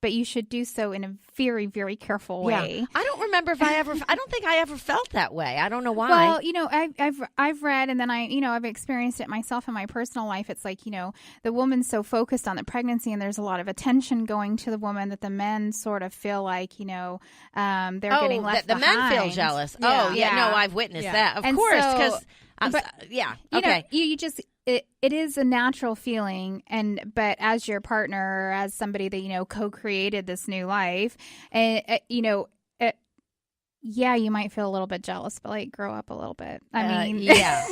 but you should do so in a very, very careful way. I don't remember if I don't think I ever felt that way. I don't know why. Well, I've read, and then I've experienced it myself in my personal life. It's like, the woman's so focused on the pregnancy and there's a lot of attention going to the woman that the men sort of feel like, they're getting left behind. The men feel jealous. Yeah. Oh, yeah. No, I've witnessed that. Of course, because okay. You just it is a natural feeling, but as your partner, or as somebody that co-created this new life, and you might feel a little bit jealous, but like grow up a little bit. I mean, yeah.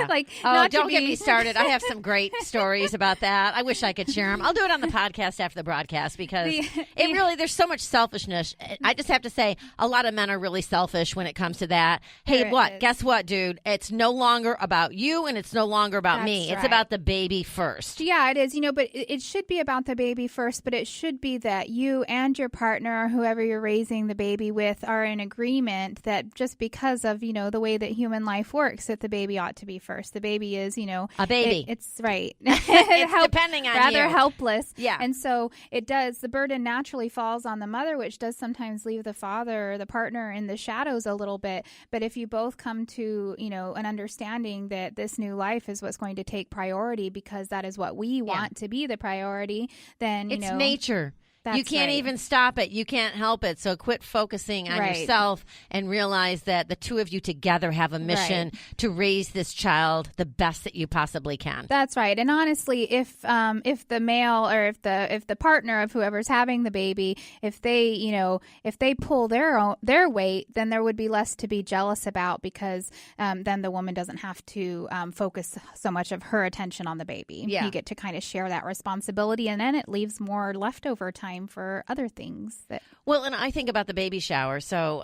Like, don't get me started. I have some great stories about that. I wish I could share them. I'll do it on the podcast after the broadcast because there's so much selfishness. I just have to say, a lot of men are really selfish when it comes to that. Hey, guess what, dude? It's no longer about you and it's no longer about me. Right. It's about the baby first. Yeah, it is. But it should be about the baby first, but it should be that you and your partner, whoever you're raising the baby with, are in agreement that just because of, the way that human life works, that the baby ought to be first. The baby is, a baby. It's right. It's depending on rather you. Helpless. Yeah. And so it does, the burden naturally falls on the mother, which does sometimes leave the father or the partner in the shadows a little bit. But if you both come to, an understanding that this new life is what's going to take priority because that is what we want to be the priority, then, it's nature. You can't even stop it. You can't help it. So quit focusing on yourself and realize that the two of you together have a mission to raise this child the best that you possibly can. That's right. And honestly, if the male or if the partner of whoever's having the baby, if they pull their weight, then there would be less to be jealous about because then the woman doesn't have to focus so much of her attention on the baby. Yeah. You get to kind of share that responsibility, and then it leaves more leftover time for other things. Well, and I think about the baby shower. So,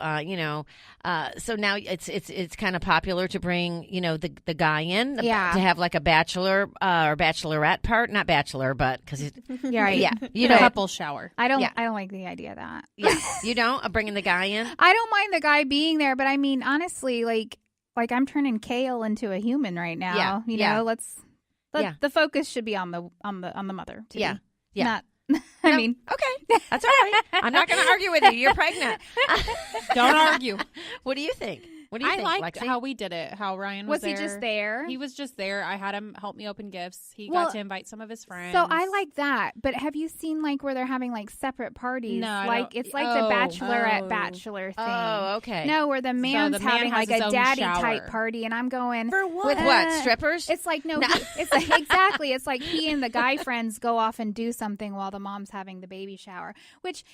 so now it's kind of popular to bring, the guy in to have like a bachelor or bachelorette part, not bachelor, but because couple shower. I don't like the idea of that. Yeah, you don't bringing the guy in. I don't mind the guy being there, but I mean, honestly, like I'm turning Kale into a human right now. The focus should be on the mother. Yeah. Not. Okay, that's all right. I'm not going to argue with you. You're pregnant. Don't argue. What do you think? I liked how we did it, how Ryan was there. Was he just there? He was just there. I had him help me open gifts. He got to invite some of his friends. So I like that. But have you seen where they're having separate parties? No, it's like the bachelorette bachelor thing. Oh, okay. No, where the man's having like a daddy type party, and I'm going for what? With what? Strippers? It's like it's like exactly. It's like he and the guy friends go off and do something while the mom's having the baby shower. Which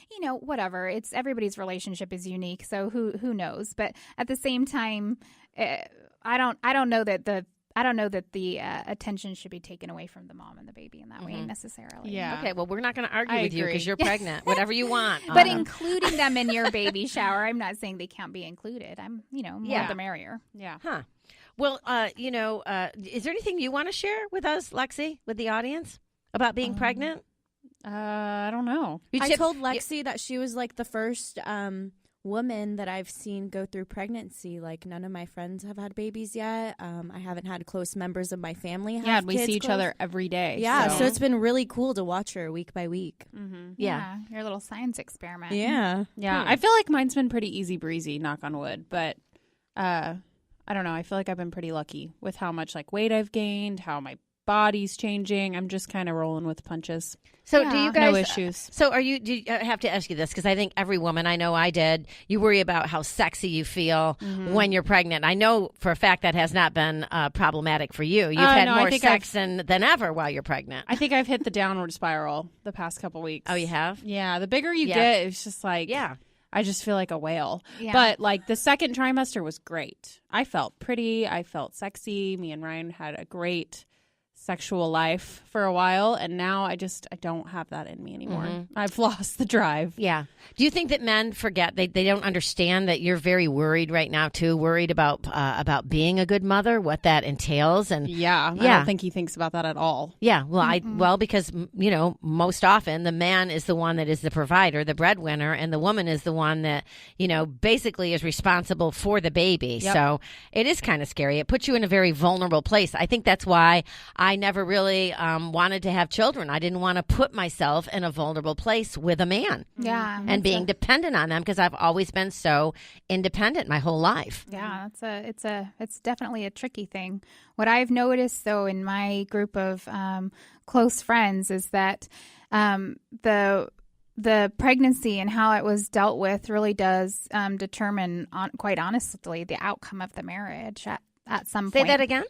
whatever. It's everybody's relationship is unique, so who knows? But at the same time, I don't know that the attention should be taken away from the mom and the baby in that way necessarily. Yeah. Okay. Well, we're not going to argue with you because you're pregnant. Whatever you want. But including them in your baby shower, I'm not saying they can't be included. I'm more the merrier. Yeah. Huh. Well, is there anything you want to share with us, Lexi, with the audience about being pregnant? I don't know. I told Lexi that she was like the first woman that I've seen go through pregnancy. Like none of my friends have had babies yet. I haven't had close members of my family have we see each other every day. Yeah, so it's been really cool to watch her week by week. Mm-hmm. Yeah, your little science experiment. Yeah. I feel like mine's been pretty easy breezy, knock on wood, but I don't know. I feel like I've been pretty lucky with how much weight I've gained, how my body's changing. I'm just kind of rolling with punches. So do you guys, no issues. So I have to ask you this because I think every woman, I know I did, you worry about how sexy you feel when you're pregnant. I know for a fact that has not been problematic for you. You've had more sex than ever while you're pregnant. I think I've hit the downward spiral the past couple weeks. Oh, you have? Yeah. The bigger you get, it's just I just feel like a whale. Yeah. But the second trimester was great. I felt pretty. I felt sexy. Me and Ryan had a great sexual life for a while, and now I don't have that in me anymore. I've lost the drive. Yeah. Do you think that men forget, they don't understand that you're very worried right now too, worried about being a good mother, what that entails? And I don't think he thinks about that at all. Yeah. Well, because most often the man is the one that is the provider, the breadwinner, and the woman is the one that basically is responsible for the baby. Yep. So it is kind of scary. It puts you in a very vulnerable place. I think that's why I I never really wanted to have children. I didn't want to put myself in a vulnerable place with a man. Yeah. And being dependent on them because I've always been so independent my whole life. Yeah, it's definitely a tricky thing. What I've noticed though in my group of close friends is that the pregnancy and how it was dealt with really does determine, quite honestly, the outcome of the marriage at some point. Say that again?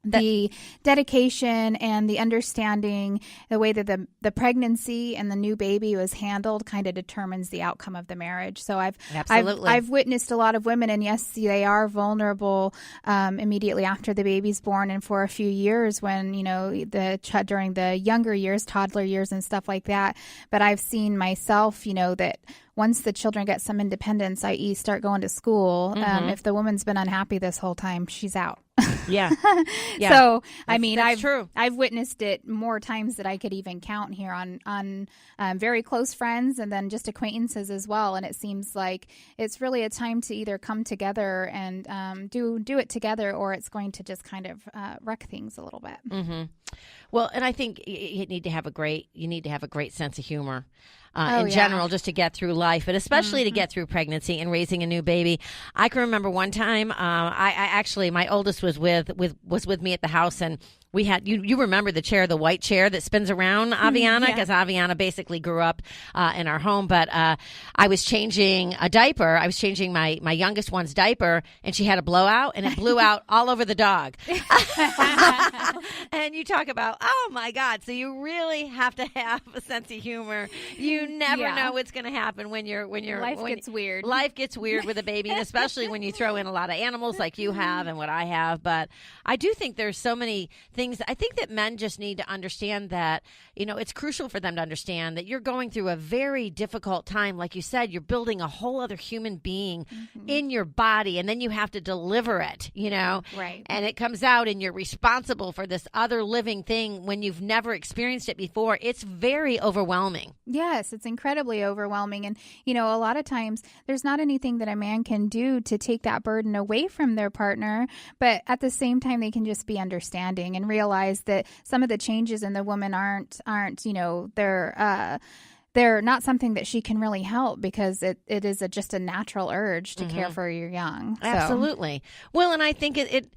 The dedication and the understanding, the way that the pregnancy and the new baby was handled kind of determines the outcome of the marriage. So I've witnessed a lot of women, and yes, they are vulnerable immediately after the baby's born and for a few years when, during the younger years, toddler years and stuff like that. But I've seen myself, that once the children get some independence, i.e. start going to school, if the woman's been unhappy this whole time, she's out. Yeah. So, that's true. I've witnessed it more times than I could even count here on very close friends and then just acquaintances as well. And it seems like it's really a time to either come together and do it together, or it's going to just kind of wreck things a little bit. Mm-hmm. Well, and I think you need to have a great sense of humor. General, just to get through life, but especially to get through pregnancy and raising a new baby. I can remember one time, I actually, my oldest was with me at the house, and we had, you remember the chair, the white chair that spins around Aviana, because Aviana basically grew up in our home. But I was changing a diaper. I was changing my youngest one's diaper, and she had a blowout, and it blew out all over the dog. And you talk about, oh my God! So you really have to have a sense of humor. You never know what's going to happen when life gets weird. Life gets weird with a baby, and especially when you throw in a lot of animals like you have and what I have. But I do think there's so many things. I think that men just need to understand that, it's crucial for them to understand that you're going through a very difficult time. Like you said, you're building a whole other human being in your body, and then you have to deliver it, Right. And it comes out, and you're responsible for this other living thing when you've never experienced it before. It's very overwhelming. Yes, it's incredibly overwhelming. And, a lot of times there's not anything that a man can do to take that burden away from their partner. But at the same time, they can just be understanding and realize that some of the changes in the woman aren't they're not something that she can really help, because it is just a natural urge to care for your young. So. Absolutely. Well, and I think it's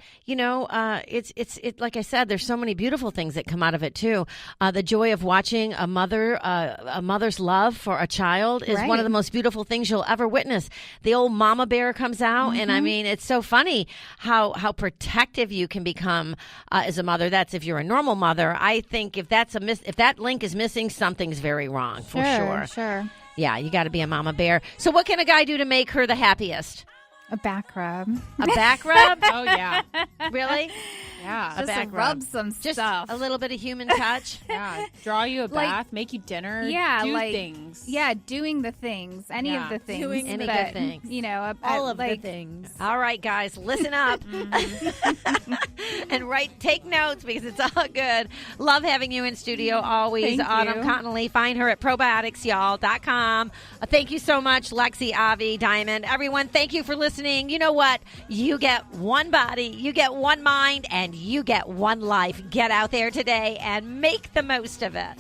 like I said, there's so many beautiful things that come out of it too. The joy of watching a mother's love for a child is one of the most beautiful things you'll ever witness. The old mama bear comes out, and I mean, it's so funny how protective you can become as a mother. That's if you're a normal mother. I think if that link is missing, something's very wrong. Sure. Yeah, you got to be a mama bear. So what can a guy do to make her the happiest? A back rub. A back rub? Oh, yeah. Really? Yeah. Just a back rub some Just stuff. a little bit of human touch? Yeah. Draw you a bath, make you dinner, do things. Yeah, doing the things. Any of the things. Doing any good things. All of the things. All right, guys, listen up. And take notes, because it's all good. Love having you in studio always. Thank Autumn you. Connolly. Find her at probioticsyall.com. Thank you so much, Lexi, Avi, Diamond. Everyone, thank you for listening. You know what? You get one body, you get one mind, and you get one life. Get out there today and make the most of it.